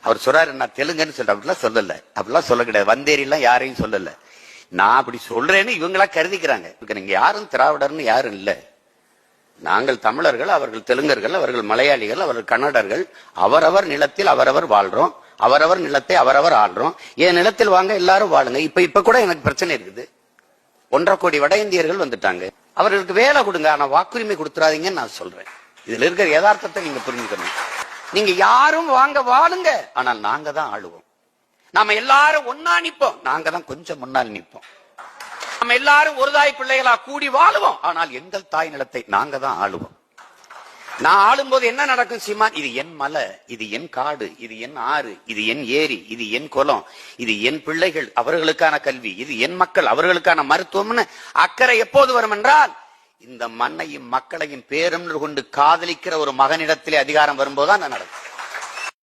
அவர் சொல்றாரு நான் தெலுங்குன்னு சொல்ற, அப்படிலாம் சொல்லல, அப்படிலாம் சொல்ல கிடையாது. வந்தேரிலாம் யாரையும் சொல்லல. நான் அப்படி சொல்றேன்னு இவங்களா கருதிக்கிறாங்க. நீங்க யாரும் திராவிடர்னு யாரும் இல்ல. நாங்கள் தமிழர்கள், அவர்கள் தெலுங்கர்கள், அவர்கள் மலையாளிகள், அவர்கள் கன்னடர்கள். அவரவர் நிலத்தில் அவரவர் வாழ்றோம், அவரவர் நிலத்தை அவரவர் ஆள்றோம். என் நிலத்தில் வாங்க எல்லாரும் வாழுங்க. இப்ப கூட எனக்கு பிரச்சனை இருக்குது. 1.5 கோடி வட இந்தியர்கள் வந்துட்டாங்க. அவர்களுக்கு வேலை கொடுங்க, ஆனா வாக்குரிமை கொடுத்துறாதீங்கன்னு நான் சொல்றேன். இதுல இருக்கிற யதார்த்தத்தை நீங்க புரிஞ்சுக்கணும். நீங்க யாரும் வாங்க வாழுங்க, ஆனால் நாங்க தான் ஆளுவோம். நாம எல்லாரும் ஒன்னா நிப்போம், நாங்க தான் கொஞ்சம் முன்னால் நிப்போம். நம்ம எல்லாரும் ஒரு தாய் பிள்ளைகளா கூடி வாழுவோம், ஆனால் எங்கள் தாய் நிலத்தை நாங்க தான் ஆளுவோம். நான் ஆளும்போது என்ன நடக்கும் சீமான்? இது என் மலை, இது என் காடு, இது என் ஆறு, இது என் ஏரி, இது என் குளம், இது என் பிள்ளைகள், அவர்களுக்கான கல்வி, இது என் மக்கள், அவர்களுக்கான மருத்துவம்னு அக்கறை எப்போது வரும் என்றால், இந்த மண்ணையும் மக்களையும் பேரொன்று கொண்டு காதலிக்கிற ஒரு மகனிடத்திலே அதிகாரம் வரும்போதுதான் நடக்கும்.